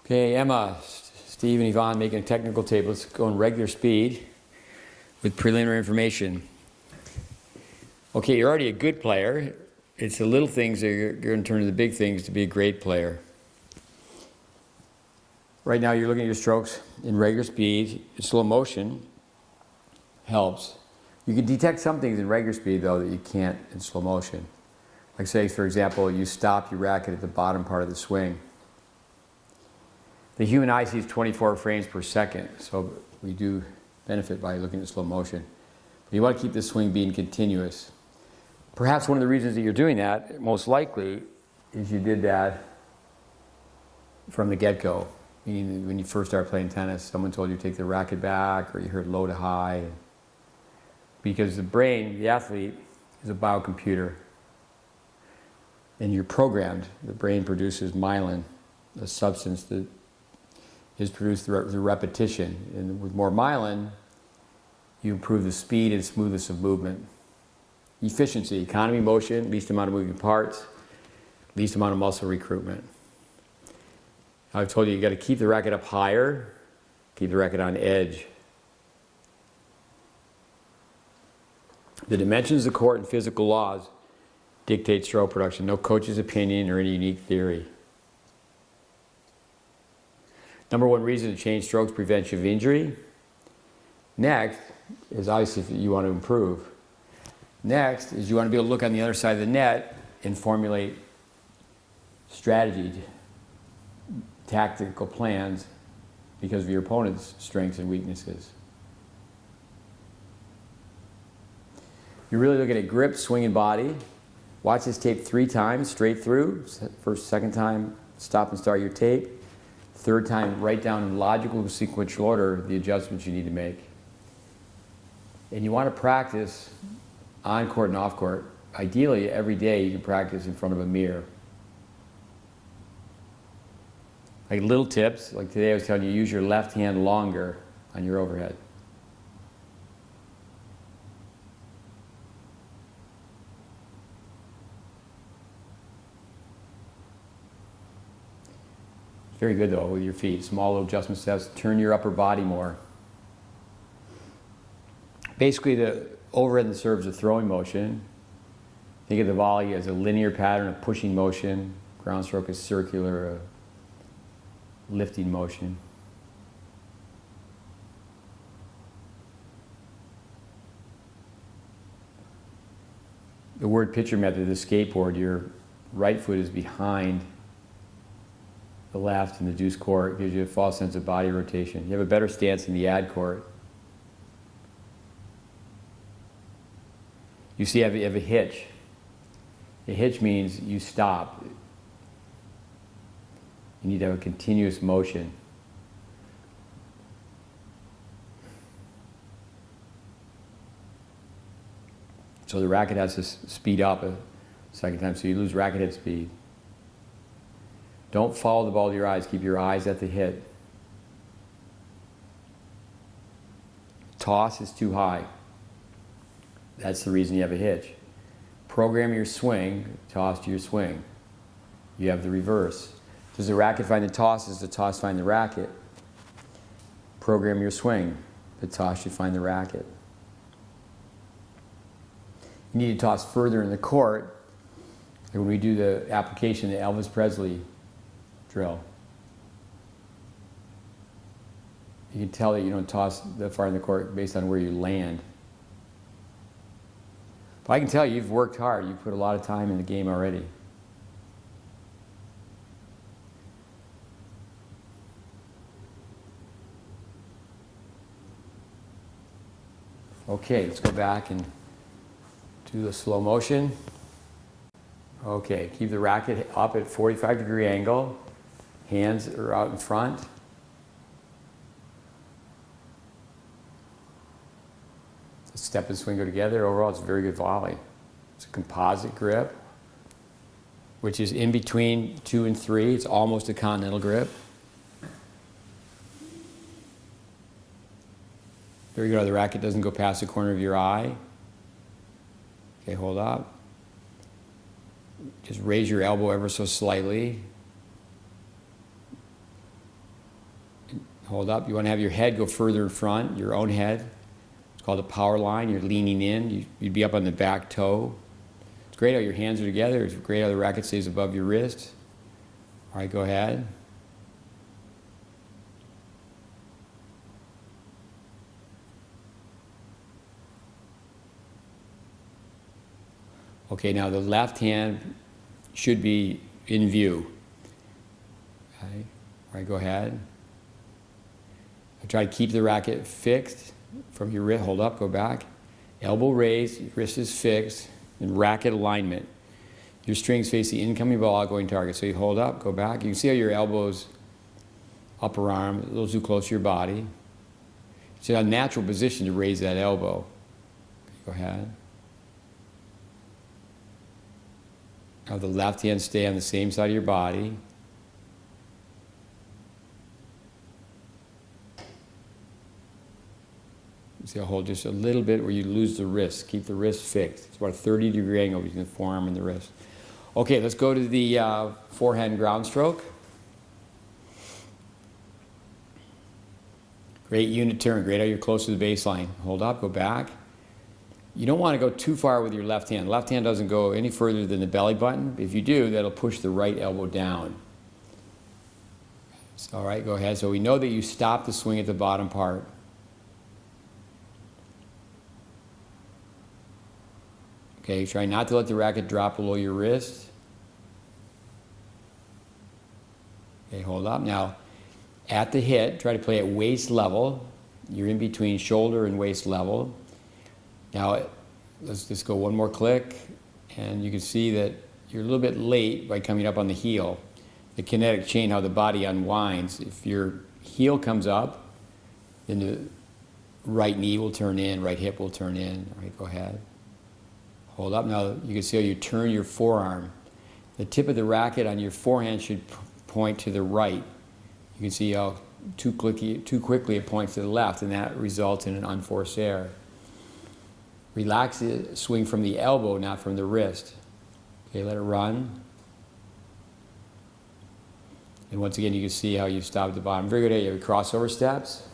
Okay, Emma, Steve, and Yvonne making a technical tape. Let's go in regular speed with preliminary information. Okay, you're already a good player. It's the little things that you're going to turn to the big things to be a great player. Right now you're looking at your strokes in regular speed. In slow motion helps. You can detect some things in regular speed, though, that you can't in slow motion. Like say, for example, you stop your racket at the bottom part of the swing. The human eye sees 24 frames per second, so we do benefit by looking at slow motion. But you want to keep the swing being continuous. Perhaps one of the reasons that you're doing that, most likely, is you did that from the get-go. Meaning when you first started playing tennis, someone told you to take the racket back, or you heard low to high. Because the brain, the athlete, is a biocomputer. And you're programmed. The brain produces myelin, a substance that is produced through repetition. And with more myelin, you improve the speed and smoothness of movement. Efficiency, economy, motion, least amount of moving parts, least amount of muscle recruitment. I've told you got to keep the racket up higher, keep the racket on edge. The dimensions of the court and physical laws dictate stroke production. No coach's opinion or any unique theory. Number one reason to change strokes prevents you of injury. Next is obviously if you want to improve. Next is you want to be able to look on the other side of the net and formulate strategy, tactical plans because of your opponent's strengths and weaknesses. You're really looking at grip, swing, and body. Watch this tape 3 times straight through. First, second time, stop and start your tape. Third time, write down in logical sequential order the adjustments you need to make. And you want to practice on court and off court. Ideally, every day you can practice in front of a mirror. Like little tips, like today I was telling you, use your left hand longer on your overhead. Very good though with your feet. Small little adjustment steps. Turn your upper body more. Basically the overhead and the serve is a throwing motion. Think of the volley as a linear pattern of pushing motion. Ground stroke is circular, lifting motion. The word pitcher method, the skateboard, your right foot is behind the left in the deuce court, gives you a false sense of body rotation. You have a better stance in the ad court. You see, you have a hitch. A hitch means you stop. You need to have a continuous motion. So the racket has to speed up a second time, so you lose racket head speed. Don't follow the ball with your eyes. Keep your eyes at the hit. Toss is too high. That's the reason you have a hitch. Program your swing, toss to your swing. You have the reverse. Does the racket find the toss? Does the toss find the racket? Program your swing. The toss should find the racket. You need to toss further in the court. And when we do the application, the Elvis Presley drill, you can tell that you don't toss that far in the court based on where you land. But I can tell you've worked hard. You've put a lot of time in the game already. Okay, let's go back and do the slow motion. Okay, keep the racket up at 45-degree angle. Hands are out in front. The step and swing go together. Overall, it's a very good volley. It's a composite grip, which is in between 2 and 3. It's almost a continental grip. There you go. The racket doesn't go past the corner of your eye. Okay, hold up. Just raise your elbow ever so slightly. Hold up. You want to have your head go further in front, your own head. It's called a power line. You're leaning in. You'd be up on the back toe. It's great how your hands are together. It's great how the racket stays above your wrist. All right, go ahead. Okay, now the left hand should be in view. Okay. All right, go ahead. Try to keep the racket fixed from your wrist. Hold up, go back. Elbow raised, wrist is fixed, and racket alignment. Your strings face the incoming ball, outgoing target. So you hold up, go back. You can see how your elbows, upper arm, a little too close to your body. It's a natural position to raise that elbow. Okay, go ahead. Now the left hand stay on the same side of your body. See, I'll hold just a little bit where you lose the wrist. Keep the wrist fixed. It's about a 30-degree angle between the forearm and the wrist. Okay, let's go to the forehand ground stroke. Great unit turn. Great how you're close to the baseline. Hold up, go back. You don't want to go too far with your left hand. Left hand doesn't go any further than the belly button. If you do, that'll push the right elbow down. So, all right, go ahead. So we know that you stop the swing at the bottom part. Okay, try not to let the racket drop below your wrist. Okay, hold up. Now, at the hit, try to play at waist level. You're in between shoulder and waist level. Now, let's just go one more click, and you can see that you're a little bit late by coming up on the heel. The kinetic chain, how the body unwinds. If your heel comes up, then the right knee will turn in, right hip will turn in. All right, go ahead. Hold up. Now you can see how you turn your forearm. The tip of the racket on your forehand should point to the right. You can see how too quickly it points to the left, and that results in an unforced error. Relax the swing from the elbow, not from the wrist. Okay, let it run. And once again, you can see how you stop at the bottom. Very good at your crossover steps.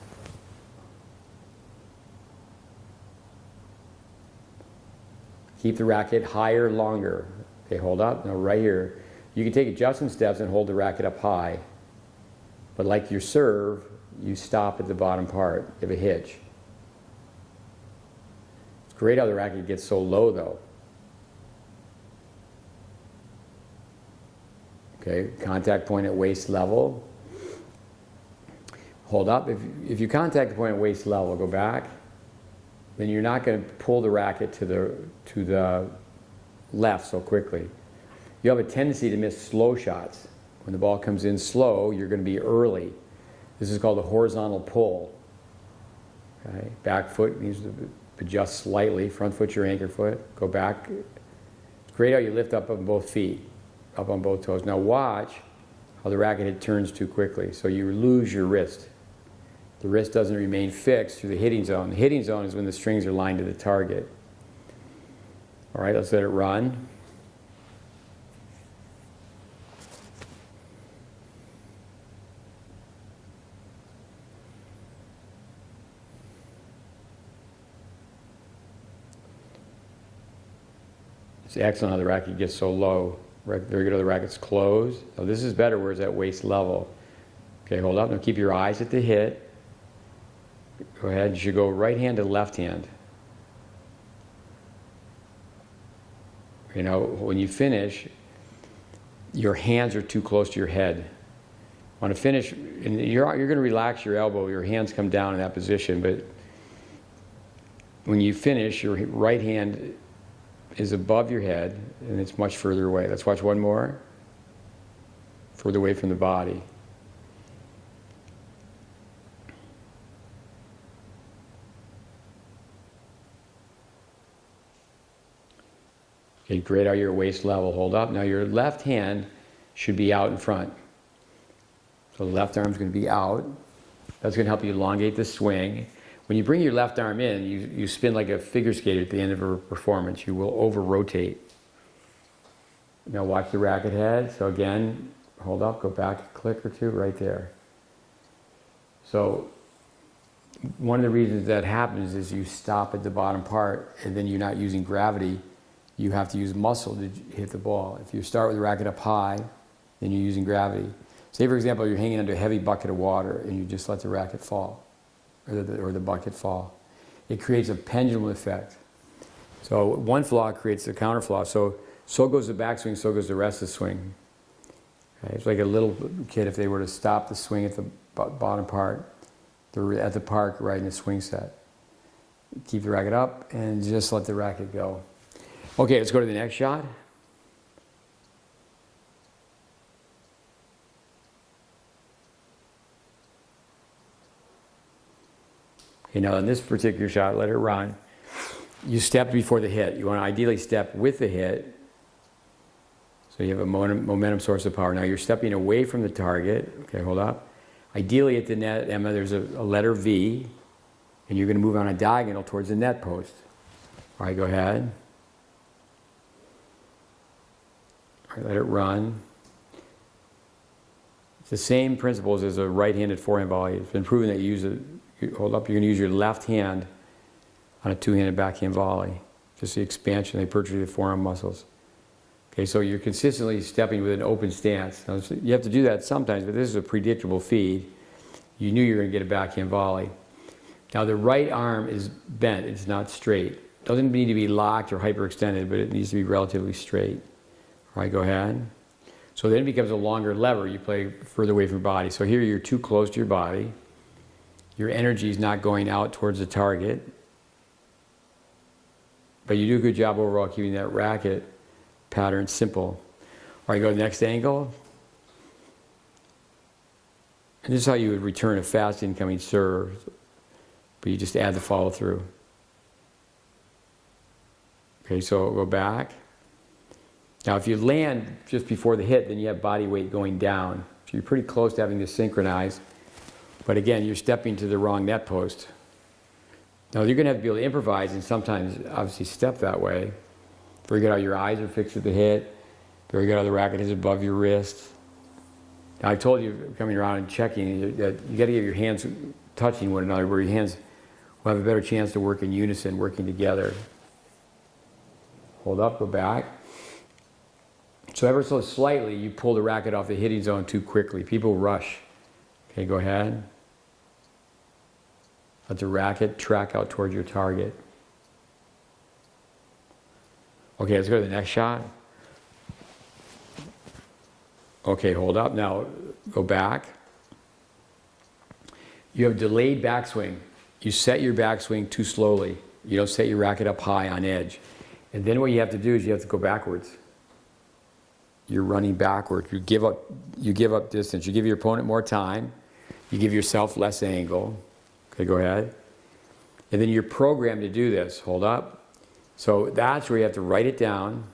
Keep the racket higher, longer. Okay, hold up. Now right here, you can take adjustment steps and hold the racket up high. But like your serve, you stop at the bottom part. You have a hitch. It's great how the racket gets so low though. Okay, contact point at waist level. Hold up. If you contact the point at waist level, go back. Then you're not going to pull the racket to the left so quickly. You have a tendency to miss slow shots. When the ball comes in slow, you're going to be early. This is called a horizontal pull. Okay? Back foot needs to adjust slightly. Front foot's your anchor foot. Go back. It's great how you lift up on both feet, up on both toes. Now watch how the racket head turns too quickly, so you lose your wrist. The wrist doesn't remain fixed through the hitting zone. The hitting zone is when the strings are lined to the target. All right, let's let it run. It's excellent how the racket gets so low. Very good how the racket's closed. Now this is better where it's at waist level. Okay, hold up. Now keep your eyes at the hit. Go ahead. You should go right hand to left hand. You know, when you finish, your hands are too close to your head. Want to finish, and you're going to relax your elbow. Your hands come down in that position, but when you finish, your right hand is above your head, and it's much further away. Let's watch one more. Further away from the body. Okay, great how your waist level. Hold up. Now your left hand should be out in front. So the left arm's going to be out. That's going to help you elongate the swing. When you bring your left arm in, you spin like a figure skater at the end of a performance. You will over-rotate. Now watch the racket head. So again, hold up, go back a click or two right there. So one of the reasons that happens is you stop at the bottom part and then you're not using gravity. You have to use muscle to hit the ball. If you start with the racket up high, then you're using gravity. Say, for example, you're hanging under a heavy bucket of water and you just let the racket fall, or the bucket fall. It creates a pendulum effect. So one flaw creates a counter flaw. So goes the backswing, so goes the rest of the swing. Okay? It's like a little kid, if they were to stop the swing at the bottom part, they're at the park riding a swing set. Keep the racket up and just let the racket go. Okay, let's go to the next shot. Okay, now in this particular shot, let it run. You step before the hit. You want to ideally step with the hit, so you have a momentum source of power. Now you're stepping away from the target. Okay, hold up. Ideally at the net, Emma, there's a letter V, and you're going to move on a diagonal towards the net post. All right, go ahead. All right, let it run. It's the same principles as a right-handed forehand volley. It's been proven that hold up, you're going to use your left hand on a two-handed backhand volley. Just the expansion, they hypertrophy the forearm muscles. Okay, so you're consistently stepping with an open stance. Now, you have to do that sometimes, but this is a predictable feed. You knew you were going to get a backhand volley. Now the right arm is bent, it's not straight. It doesn't need to be locked or hyperextended, but it needs to be relatively straight. All right, go ahead. So then it becomes a longer lever. You play further away from your body. So here you're too close to your body. Your energy is not going out towards the target. But you do a good job overall keeping that racket pattern simple. All right, go to the next angle. And this is how you would return a fast incoming serve. But you just add the follow through. Okay, so go back. Now if you land just before the hit, then you have body weight going down. So you're pretty close to having this synchronized. But again, you're stepping to the wrong net post. Now you're going to have to be able to improvise and sometimes obviously step that way. Very good how your eyes are fixed at the hit. Very good how the racket is above your wrist. Now I told you coming around and checking that you got to get your hands touching one another, where your hands will have a better chance to work in unison, working together. Hold up, go back. So ever so slightly, you pull the racket off the hitting zone too quickly. People rush. Okay, go ahead. Let the racket track out towards your target. Okay, let's go to the next shot. Okay, hold up. Now, go back. You have delayed backswing. You set your backswing too slowly. You don't set your racket up high on edge. And then what you have to do is you have to go backwards. You're running backwards. You give up distance. You give your opponent more time. You give yourself less angle. Okay, go ahead. And then you're programmed to do this. Hold up. So that's where you have to write it down.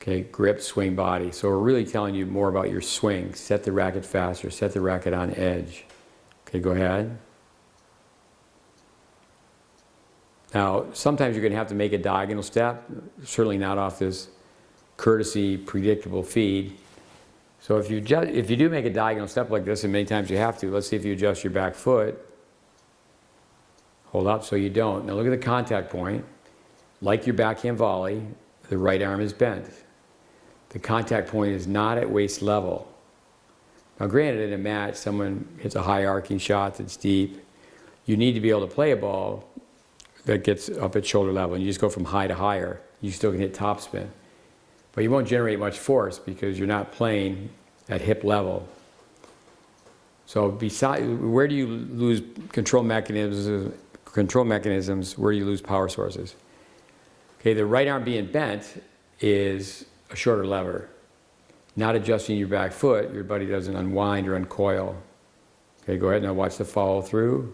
Okay, grip, swing, body. So we're really telling you more about your swing. Set the racket faster. Set the racket on edge. Okay, go ahead. Now, sometimes you're going to have to make a diagonal step. Certainly not off this courtesy, predictable feed. So if you do make a diagonal step like this, and many times you have to, let's see if you adjust your back foot. Hold up so you don't. Now look at the contact point. Like your backhand volley, the right arm is bent. The contact point is not at waist level. Now granted, in a match, someone hits a high arcing shot that's deep. You need to be able to play a ball that gets up at shoulder level, and you just go from high to higher. You still can hit topspin. But you won't generate much force because you're not playing at hip level. So where do you lose control mechanisms, where do you lose power sources? Okay, the right arm being bent is a shorter lever. Not adjusting your back foot, your body doesn't unwind or uncoil. Okay, go ahead now, watch the follow through.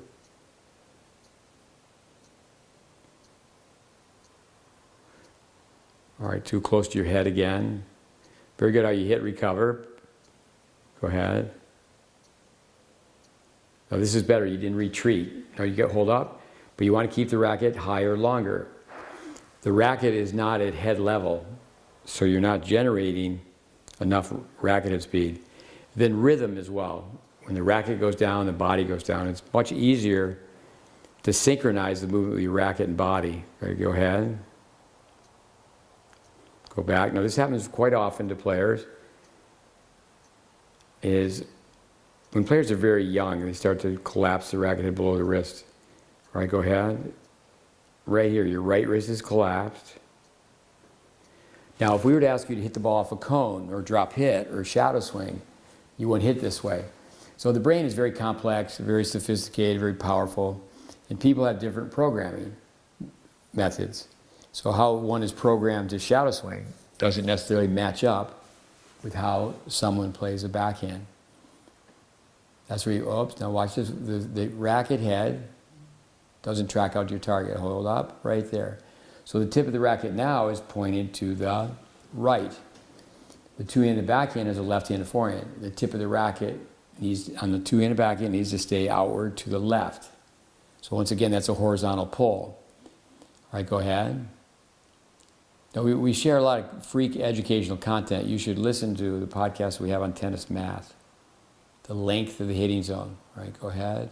All right, too close to your head again. Very good how you hit recover. Go ahead. Now this is better, you didn't retreat. Now you hold up, but you want to keep the racket higher longer. The racket is not at head level, so you're not generating enough racket head speed. Then rhythm as well. When the racket goes down, the body goes down. It's much easier to synchronize the movement with your racket and body. Okay, go ahead. Go back. Now this happens quite often to players. Is when players are very young, they start to collapse the racket head below the wrist. All right, go ahead. Right here, your right wrist is collapsed. Now, if we were to ask you to hit the ball off a cone or drop hit or shadow swing, you wouldn't hit this way. So the brain is very complex, very sophisticated, very powerful, and people have different programming methods. So how one is programmed to shadow swing doesn't necessarily match up with how someone plays a backhand. That's where you, oops, now watch this, the racket head doesn't track out your target. Hold up, right there. So the tip of the racket now is pointed to the right. The two-handed backhand is a left-handed forehand. The tip of the racket on the two-handed backhand needs to stay outward to the left. So once again, that's a horizontal pull. All right, go ahead. Now we share a lot of freak educational content. You should listen to the podcast we have on tennis math. The length of the hitting zone. All right, go ahead.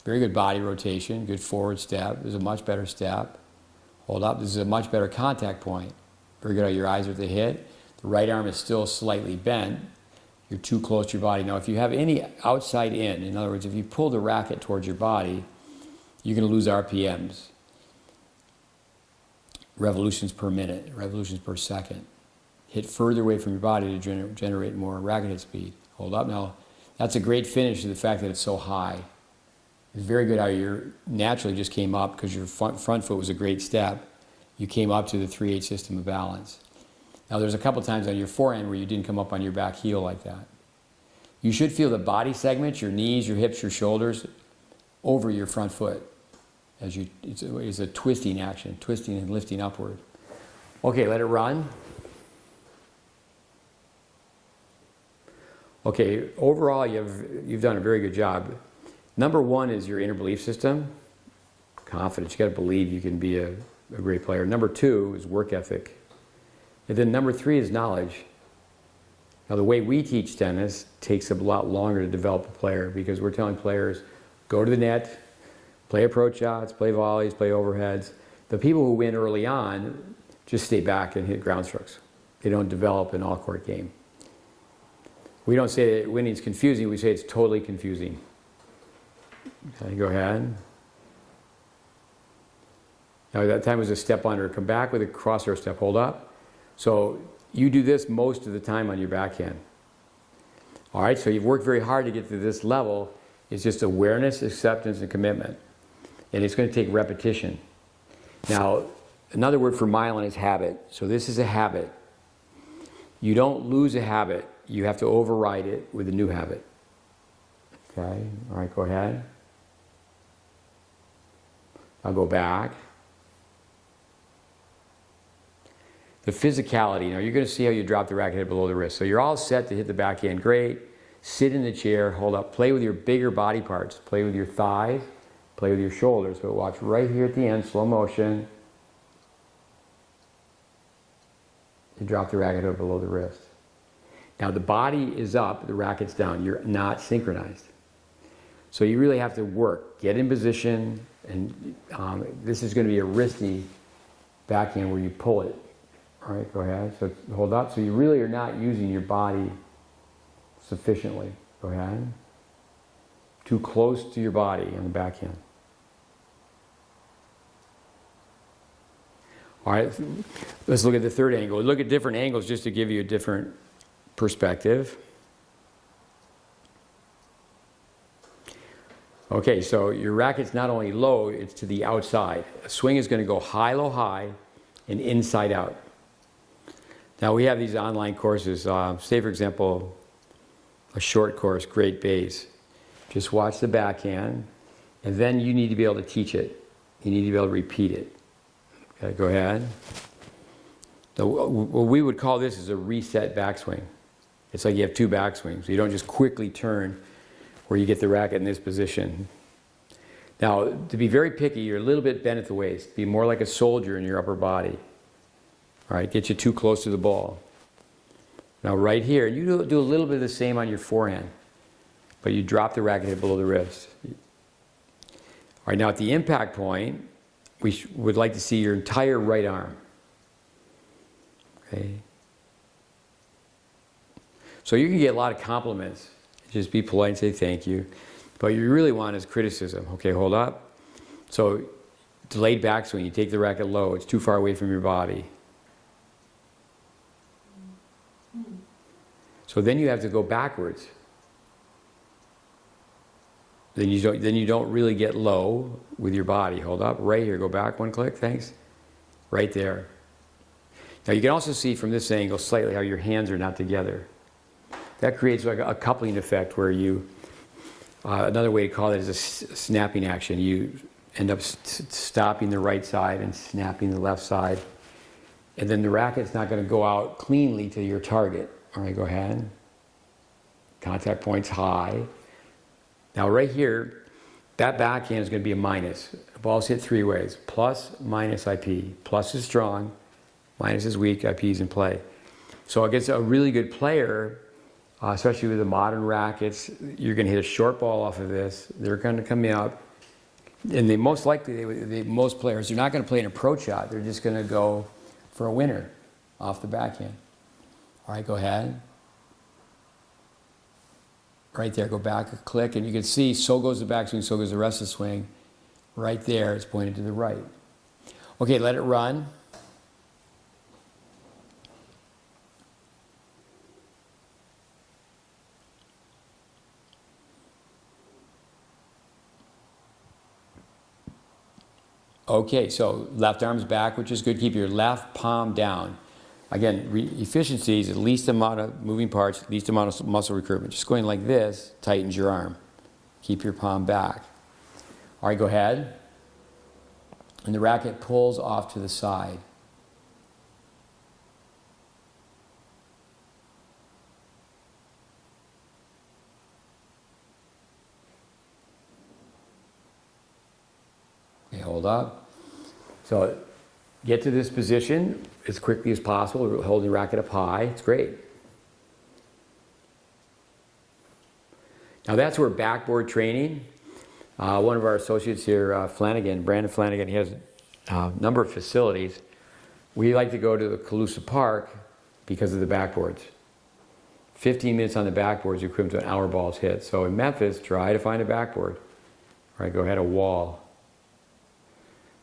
Very good body rotation, good forward step. There's a much better step. Hold up, this is a much better contact point. Very good, your eyes are at the hit. The right arm is still slightly bent. You're too close to your body. Now, if you have any outside in other words, if you pull the racket towards your body, you're going to lose RPMs. Revolutions per minute, revolutions per second. Hit further away from your body to generate more racket hit speed. Hold up. Now, that's a great finish to the fact that it's so high. It's very good how you naturally just came up because your front foot was a great step. You came up to the 3/8 system of balance. Now there's a couple times on your forehand where you didn't come up on your back heel like that. You should feel the body segments, your knees, your hips, your shoulders, over your front foot. It's a twisting action, twisting and lifting upward. Okay, let it run. Okay, overall you've done a very good job. Number one is your inner belief system, confidence. You got to believe you can be a great player. Number two is work ethic. And then number three is knowledge. Now the way we teach tennis takes a lot longer to develop a player because we're telling players, go to the net, play approach shots, play volleys, play overheads. The people who win early on just stay back and hit ground strokes. They don't develop an all-court game. We don't say that winning is confusing, we say it's totally confusing. Okay, go ahead. Now that time was a step under. Come back with a crosshair step. Hold up. So you do this most of the time on your backhand. All right, so you've worked very hard to get to this level. It's just awareness, acceptance, and commitment. And it's going to take repetition. Now, another word for myelin is habit. So this is a habit. You don't lose a habit. You have to override it with a new habit. Okay, all right, go ahead. I'll go back. The physicality. Now you're going to see how you drop the racket head below the wrist. So you're all set to hit the backhand. Great. Sit in the chair. Hold up. Play with your bigger body parts. Play with your thighs. Play with your shoulders. But watch right here at the end, slow motion. You drop the racket head below the wrist. Now the body is up, the racket's down. You're not synchronized. So you really have to work. Get in position. And this is going to be a wristy backhand where you pull it. All right, go ahead. So hold up. So you really are not using your body sufficiently. Go ahead. Too close to your body on the backhand. All right, let's look at the third angle. Look at different angles just to give you a different perspective. Okay, so your racket's not only low, it's to the outside. A swing is going to go high, low, high, and inside out. Now we have these online courses. Say, for example, a short course, GreatBase. Just watch the backhand, and then you need to be able to teach it. You need to be able to repeat it. Okay, go ahead. What we would call this is a reset backswing. It's like you have two backswings. You don't just quickly turn where you get the racket in this position. Now, to be very picky, you're a little bit bent at the waist. Be more like a soldier in your upper body. All right, get you too close to the ball. Now right here, you do a little bit of the same on your forehand. but you drop the racket head below the wrist. All right, now at the impact point, we would like to see your entire right arm. Okay. So you can get a lot of compliments. Just be polite and say thank you. But what you really want is criticism. Okay, hold up. So delayed backswing, you take the racket low. It's too far away from your body. So then you have to go backwards. Then you don't really get low with your body. Hold up, right here. Go back one click, thanks. Right there. Now you can also see from this angle slightly how your hands are not together. That creates like a coupling effect where you, another way to call it is a snapping action. You end up stopping the right side and snapping the left side. And then the racket's not going to go out cleanly to your target. All right, go ahead. Contact point's high. Now right here, that backhand is going to be a minus. The ball's hit three ways: plus, minus, IP. Plus is strong, minus is weak, IP is in play. So against a really good player, especially with the modern rackets, you're going to hit a short ball off of this. They're going to come up, and they most likely, most players, they're not going to play an approach shot. They're just going to go for a winner off the backhand. All right, go ahead. Right there, go back a click, and you can see so goes the backswing, so goes the rest of the swing. Right there, it's pointed to the right. Okay, let it run. Okay, so left arm's back, which is good. Keep your left palm down. Again, efficiency is the least amount of moving parts, least amount of muscle recruitment. Just going like this tightens your arm. Keep your palm back. All right, go ahead. And the racket pulls off to the side. Okay, hold up. So get to this position as quickly as possible, holding the racket up high. It's great. Now that's where backboard training, one of our associates here, Flanagan, Brandon Flanagan, he has a number of facilities. We like to go to the Calusa Park because of the backboards. 15 minutes on the backboard is equivalent to an hour ball's hit. So in Memphis, try to find a backboard. All right, go ahead, a wall.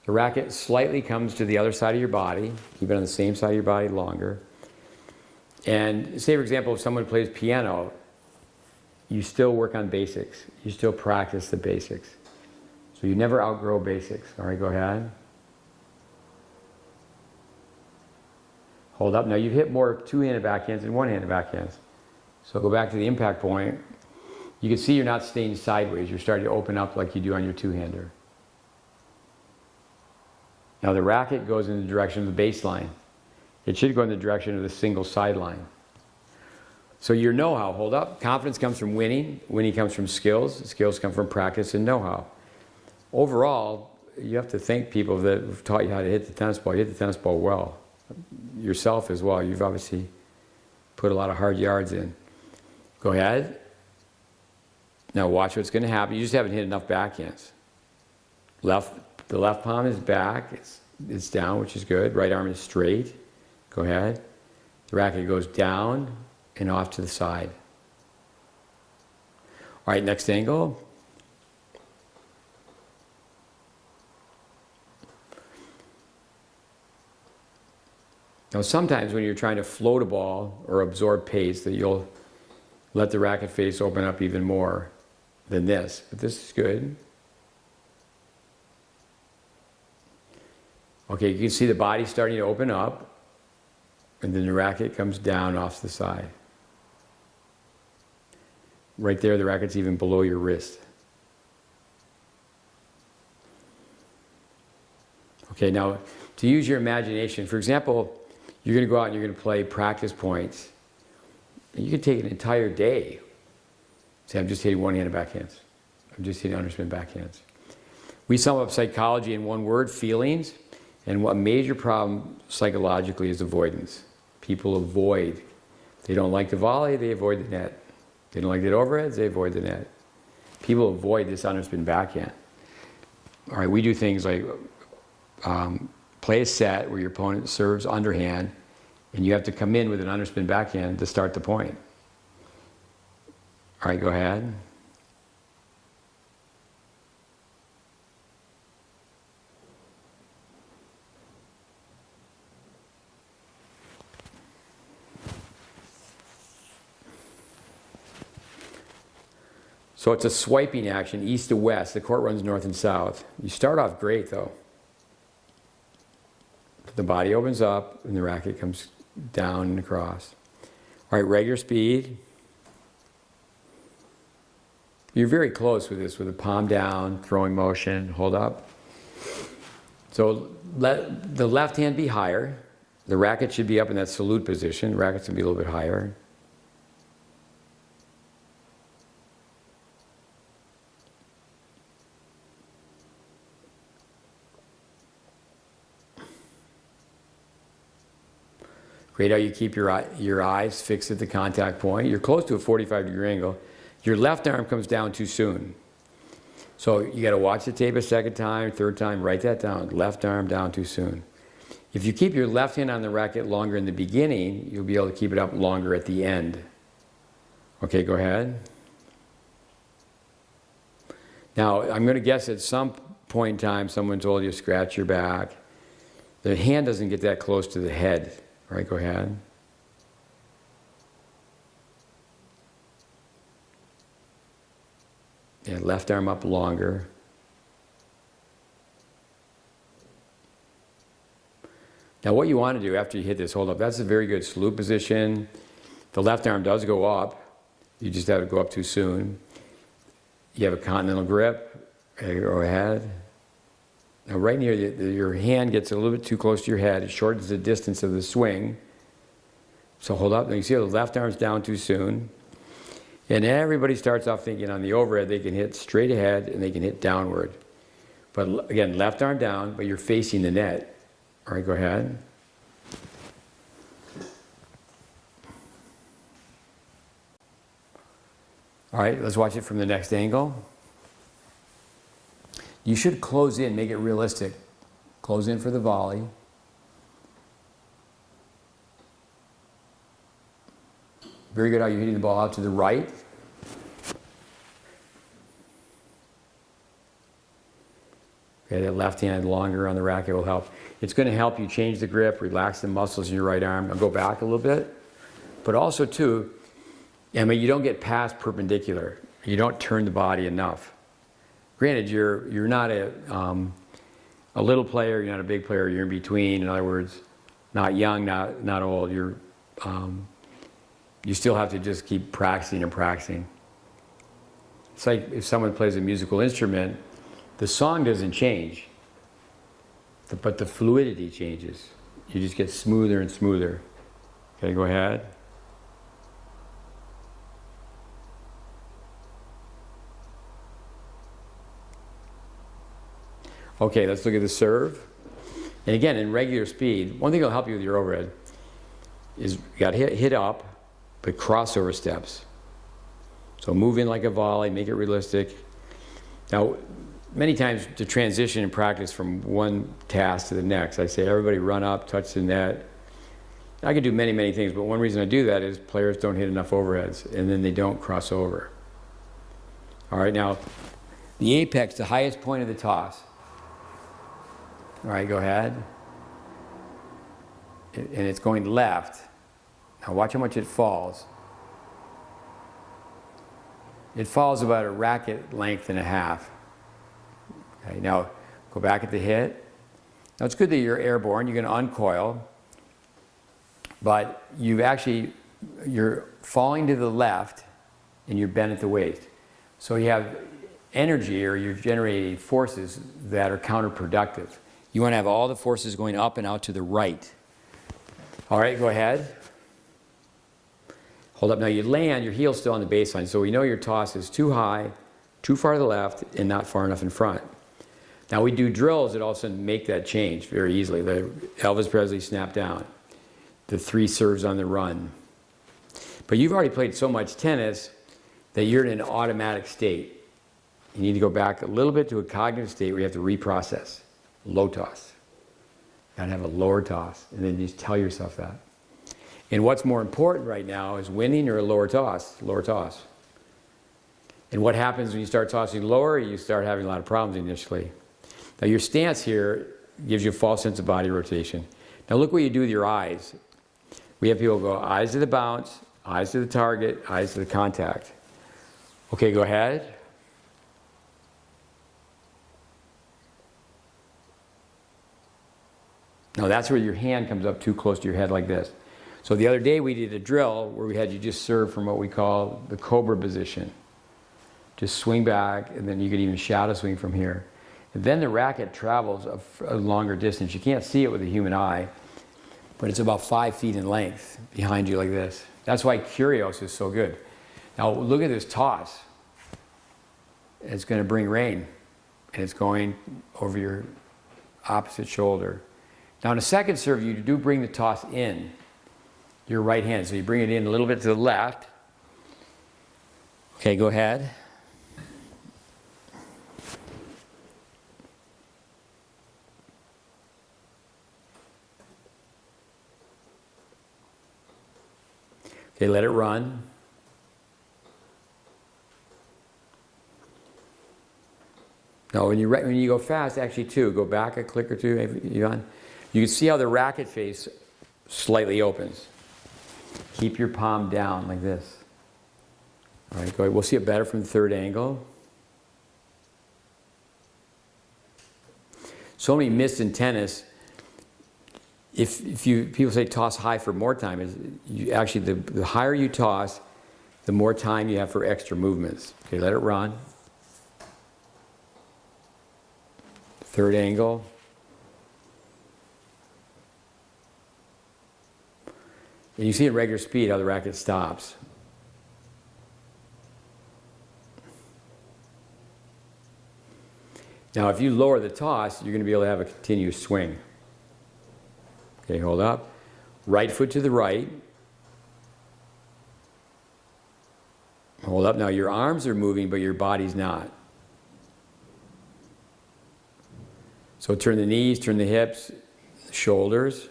The racket slightly comes to the other side of your body. Keep it on the same side of your body longer. And say, for example, if someone plays piano, you still work on basics. You still practice the basics. So you never outgrow basics. All right, go ahead. Hold up. Now you've hit more two-handed backhands than one-handed backhands. So go back to the impact point. You can see you're not staying sideways. You're starting to open up like you do on your two-hander. Now the racket goes in the direction of the baseline. It should go in the direction of the single sideline. So your know-how, hold up. Confidence comes from winning. Winning comes from skills. Skills come from practice and know-how. Overall, you have to thank people that have taught you how to hit the tennis ball. You hit the tennis ball well. Yourself as well. You've obviously put a lot of hard yards in. Go ahead. Now watch what's going to happen. You just haven't hit enough backhands. The left palm is back. It's down, which is good. Right arm is straight. Go ahead. The racket goes down and off to the side. All right, next angle. Now sometimes when you're trying to float a ball or absorb pace, that you'll let the racket face open up even more than this. But this is good. Okay, you can see the body starting to open up, and then the racket comes down off the side. Right there, the racket's even below your wrist. Okay, now to use your imagination, for example, you're going to go out and you're going to play practice points. And you can take an entire day. Say, I'm just hitting one-handed backhands. I'm just hitting underspin backhands. We sum up psychology in one word: feelings. And what major problem psychologically is avoidance. People avoid. They don't like the volley, they avoid the net. They don't like to hit overheads, they avoid the net. People avoid this underspin backhand. All right, we do things like play a set where your opponent serves underhand, and you have to come in with an underspin backhand to start the point. All right, go ahead. So it's a swiping action, east to west. The court runs north and south. You start off great, though. The body opens up, and the racket comes down and across. All right, regular speed. You're very close with this, with the palm down, throwing motion, hold up. So let the left hand be higher. The racket should be up in that salute position. The racket should be a little bit higher. Great how you keep your eyes fixed at the contact point. You're close to a 45-degree angle. Your left arm comes down too soon. So you got to watch the tape a second time, third time, write that down. Left arm down too soon. If you keep your left hand on the racket longer in the beginning, you'll be able to keep it up longer at the end. Okay, go ahead. Now, I'm going to guess at some point in time someone told you to scratch your back. The hand doesn't get that close to the head. All right, go ahead. Yeah, left arm up longer. Now what you want to do after you hit this hold up, that's a very good salute position. The left arm does go up. You just have to go up too soon. You have a continental grip. Okay, go ahead. Now right near your hand gets a little bit too close to your head. It shortens the distance of the swing. So hold up. Now you see how the left arm's down too soon. And everybody starts off thinking on the overhead they can hit straight ahead and they can hit downward. But again, left arm down, but you're facing the net. All right, go ahead. All right, let's watch it from the next angle. You should close in, make it realistic. Close in for the volley. Very good how you're hitting the ball out to the right. Okay, that left hand longer on the racket will help. It's going to help you change the grip, relax the muscles in your right arm. I'll go back a little bit. But also, too, I mean, you don't get past perpendicular. You don't turn the body enough. Granted, you're not a little player, you're not a big player, you're in between. In other words, not young, not old. You still have to just keep practicing and practicing. It's like if someone plays a musical instrument, the song doesn't change, but the fluidity changes. You just get smoother and smoother. Okay, go ahead. Okay, let's look at the serve. And again, in regular speed, one thing that'll help you with your overhead is you got to hit up, but crossover steps. So move in like a volley, make it realistic. Now, many times to transition in practice from one task to the next, I say everybody run up, touch the net. I can do many, many things, but one reason I do that is players don't hit enough overheads, and then they don't cross over. All right, now, the apex, the highest point of the toss. All right, go ahead. And it's going left. Now watch how much it falls. It falls about a racket length and a half. Okay, now go back at the hit. Now it's good that you're airborne. You're going to uncoil. But you're falling to the left and you're bent at the waist. So you have energy, or you're generating forces that are counterproductive. You want to have all the forces going up and out to the right. All right, go ahead. Hold up. Now you land, your heel's still on the baseline, so we know your toss is too high, too far to the left, and not far enough in front. Now we do drills that all of a sudden make that change very easily. The Elvis Presley snap down, the 3 serves on the run. But you've already played so much tennis, that you're in an automatic state. You need to go back a little bit to a cognitive state where you have to reprocess. Low toss. You gotta have a lower toss, and then you just tell yourself that. And what's more important right now is winning or a lower toss. Lower toss. And what happens when you start tossing lower? You start having a lot of problems initially. Now your stance here gives you a false sense of body rotation. Now look what you do with your eyes. We have people go eyes to the bounce, eyes to the target, eyes to the contact. Okay, go ahead. Now that's where your hand comes up too close to your head like this. So the other day we did a drill where we had you just serve from what we call the cobra position. Just swing back, and then you could even shadow swing from here. And then the racket travels a longer distance. You can't see it with the human eye, but it's about 5 feet in length behind you like this. That's why Curios is so good. Now look at this toss. It's going to bring rain, and it's going over your opposite shoulder. Now in a second serve, you do bring the toss in your right hand. So you bring it in a little bit to the left. Okay, go ahead. Okay, let it run. Now, when you go fast, actually, too, go back a click or two, Yvonne. You can see how the racket face slightly opens. Keep your palm down like this. All right, go ahead. We'll see it better from the third angle. So many myths in tennis. People say toss high for more time, actually the higher you toss, the more time you have for extra movements. Okay, let it run. Third angle. And you see at regular speed how the racket stops. Now if you lower the toss, you're going to be able to have a continuous swing. Okay, hold up. Right foot to the right. Hold up. Now your arms are moving, but your body's not. So turn the knees, turn the hips, shoulders.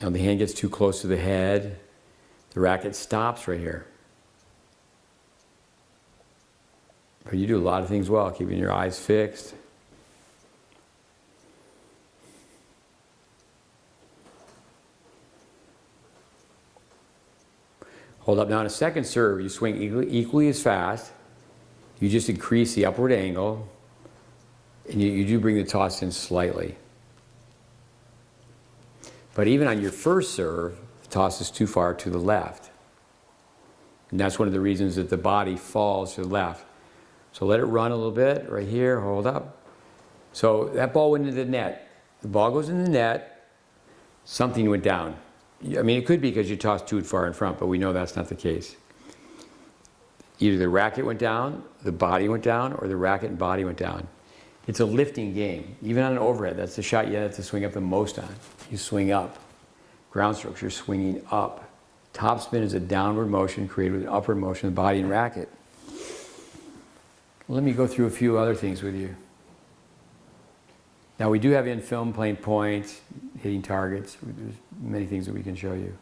Now the hand gets too close to the head. The racket stops right here. But you do a lot of things well, keeping your eyes fixed. Hold up. Now in a second serve, you swing equally as fast. You just increase the upward angle. And you do bring the toss in slightly. But even on your first serve, the toss is too far to the left. And that's one of the reasons that the body falls to the left. So let it run a little bit right here, hold up. So that ball went into the net. The ball goes in the net, something went down. I mean, it could be because you tossed too far in front, but we know that's not the case. Either the racket went down, the body went down, or the racket and body went down. It's a lifting game. Even on an overhead, that's the shot you have to swing up the most on. You swing up. Ground strokes, you're swinging up. Topspin is a downward motion created with an upward motion of the body and racket. Let me go through a few other things with you. Now we do have in film playing points, hitting targets. There's many things that we can show you.